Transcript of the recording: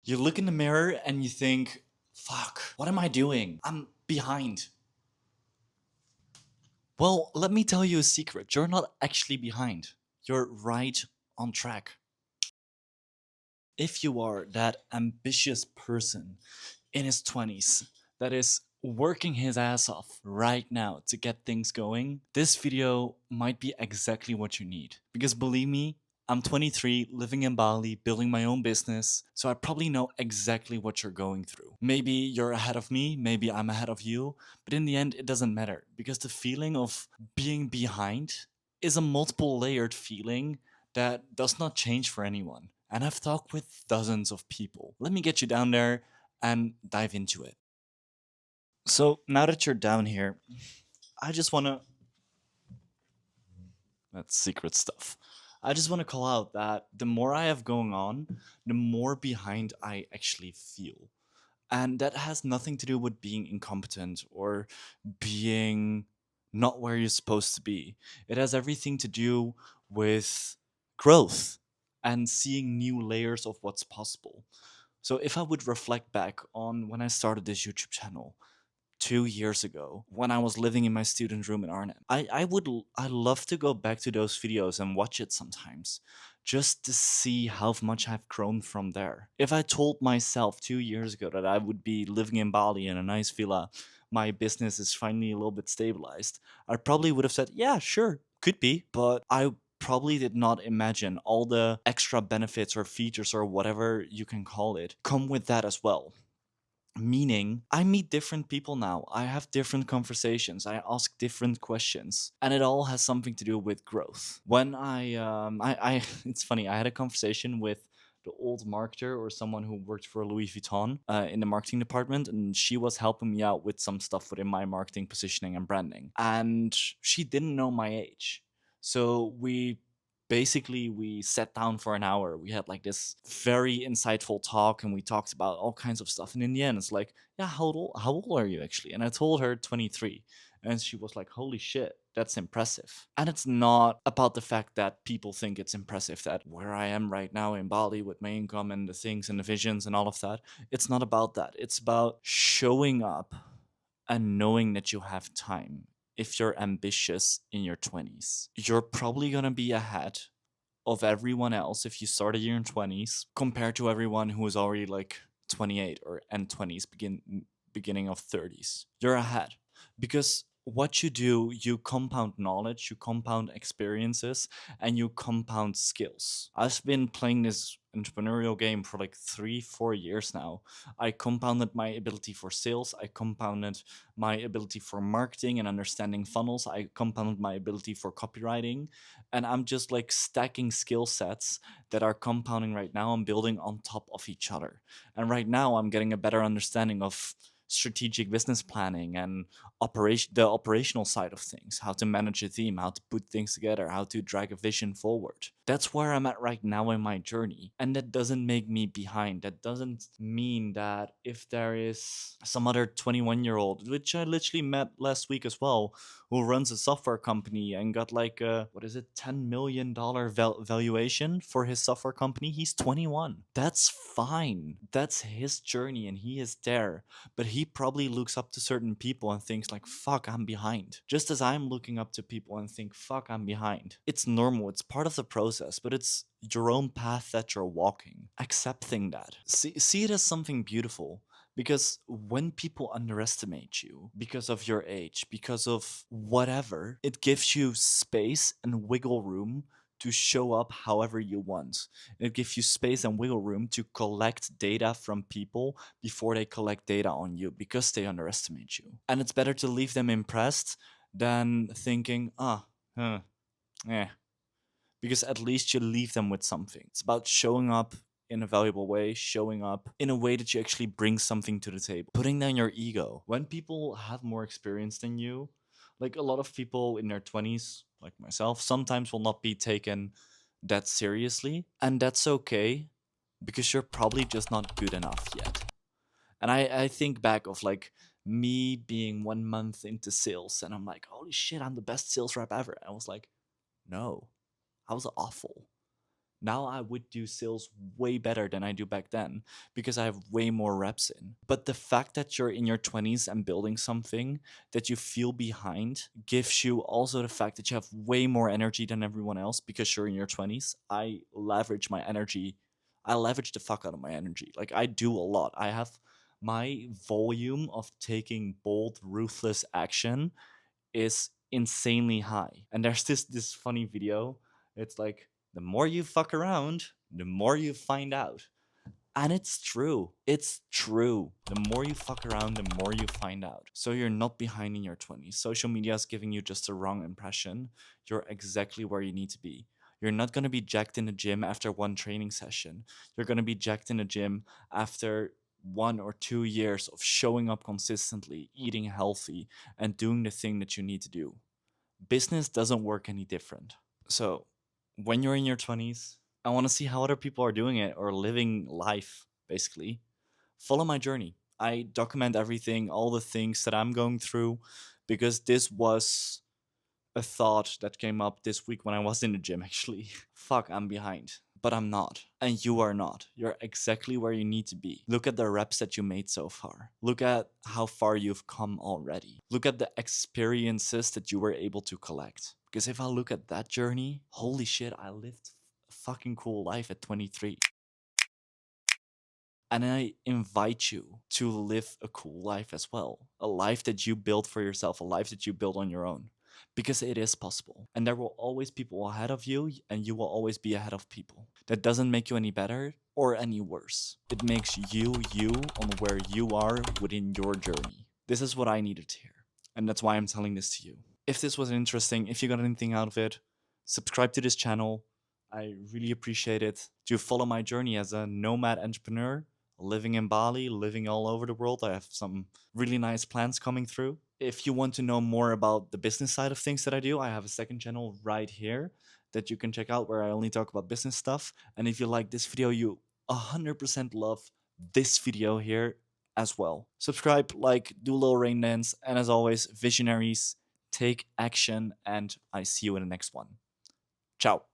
You look in the mirror and you think, fuck, what am I doing? I'm behind. Well, let me tell you a secret. You're not actually behind. You're right on track. If you are that ambitious person in his 20s that is working his ass off right now to get things going, this video might be exactly what you need. Because believe me, I'm 23, living in Bali, building my own business, so I probably know exactly what you're going through. Maybe you're ahead of me, maybe I'm ahead of you, but in the end, it doesn't matter because the feeling of being behind is a multiple layered feeling that does not change for anyone. And I've talked with dozens of people. Let me get you down there and dive into it. So now that you're down here, I just want to. That's secret stuff. I just want to call out that the more I have going on, the more behind I actually feel. And that has nothing to do with being incompetent or being not where you're supposed to be. It has everything to do with growth and seeing new layers of what's possible. So if I would reflect back on when I started this YouTube channel 2 years ago, when I was living in my student room in Arnhem, I love to go back to those videos and watch it sometimes, just to see how much I've grown from there. If I told myself 2 years ago that I would be living in Bali in a nice villa, my business is finally a little bit stabilized, I probably would have said, yeah, sure, could be, but I probably did not imagine all the extra benefits or features or whatever you can call it come with that as well. Meaning, I meet different people now. I have different conversations. I ask different questions, and it all has something to do with growth. When it's funny. I had a conversation with the old marketer or someone who worked for Louis Vuitton in the marketing department, and she was helping me out with some stuff within my marketing positioning and branding. And she didn't know my age, so we sat down for an hour. We had like this very insightful talk and we talked about all kinds of stuff. And in the end, it's like, yeah, how old are you actually? And I told her 23. And she was like, holy shit, that's impressive. And it's not about the fact that people think it's impressive that where I am right now in Bali with my income and the things and the visions and all of that. It's not about that. It's about showing up and knowing that you have time. If you're ambitious in your 20s, you're probably going to be ahead of everyone else if you started your 20s compared to everyone who is already like 28 or and 20s beginning of 30s. You're ahead because what you do, you compound knowledge, you compound experiences, and you compound skills. I've been playing this entrepreneurial game for like 3 4 years now. I compounded my ability for sales, I compounded my ability for marketing and understanding funnels, I compounded my ability for copywriting, and I'm just like stacking skill sets that are compounding right now and building on top of each other. And right now I'm getting a better understanding of strategic business planning and the operational side of things, how to manage a team, how to put things together, how to drag a vision forward. That's where I'm at right now in my journey, and that doesn't make me behind. That doesn't mean that if there is some other 21-year-old, which I literally met last week as well, who runs a software company and got like a, what is it, $10 million valuation for his software company. He's 21. That's fine. That's his journey and he is there. But he probably looks up to certain people and thinks like, fuck, I'm behind. Just as I'm looking up to people and think, fuck, I'm behind. It's normal. It's part of the process, but it's your own path that you're walking. Accepting that. See it as something beautiful. Because when people underestimate you because of your age, because of whatever, it gives you space and wiggle room to show up however you want. It gives you space and wiggle room to collect data from people before they collect data on you because they underestimate you. And it's better to leave them impressed than thinking, eh, because at least you leave them with something. It's about showing up in a valuable way, showing up in a way that you actually bring something to the table, putting down your ego. When people have more experience than you, like a lot of people in their 20s, like myself, sometimes will not be taken that seriously. And that's okay because you're probably just not good enough yet. And I think back of like me being 1 month into sales and I'm like, holy shit, I'm the best sales rep ever. I was like, no, I was awful. Now I would do sales way better than I do back then because I have way more reps in. But the fact that you're in your 20s and building something that you feel behind gives you also the fact that you have way more energy than everyone else because you're in your 20s. I leverage my energy. I leverage the fuck out of my energy. Like, I do a lot. I have my volume of taking bold, ruthless action is insanely high. And there's this funny video. It's like, the more you fuck around, the more you find out. And it's true. It's true. The more you fuck around, the more you find out. So you're not behind in your 20s. Social media is giving you just a wrong impression. You're exactly where you need to be. You're not going to be jacked in the gym after one training session. You're going to be jacked in the gym after 1 or 2 years of showing up consistently, eating healthy, and doing the thing that you need to do. Business doesn't work any different. So, when you're in your 20s, I want to see how other people are doing it or living life, basically. Follow my journey. I document everything, all the things that I'm going through, because this was a thought that came up this week when I was in the gym, actually. Fuck, I'm behind. But I'm not. And you are not. You're exactly where you need to be. Look at the reps that you made so far. Look at how far you've come already. Look at the experiences that you were able to collect. Because if I look at that journey, holy shit, I lived a fucking cool life at 23. And I invite you to live a cool life as well. A life that you build for yourself, a life that you build on your own. Because it is possible. And there will always people ahead of you, and you will always be ahead of people. That doesn't make you any better or any worse. It makes you you on where you are within your journey. This is what I needed to hear. And that's why I'm telling this to you. If this was interesting, if you got anything out of it, subscribe to this channel. I really appreciate it. To follow my journey as a nomad entrepreneur, living in Bali, living all over the world. I have some really nice plans coming through. If you want to know more about the business side of things that I do, I have a second channel right here that you can check out where I only talk about business stuff. And if you like this video, you 100% love this video here as well. Subscribe, like, do a little rain dance, and as always, visionaries, take action, and I see you in the next one. Ciao.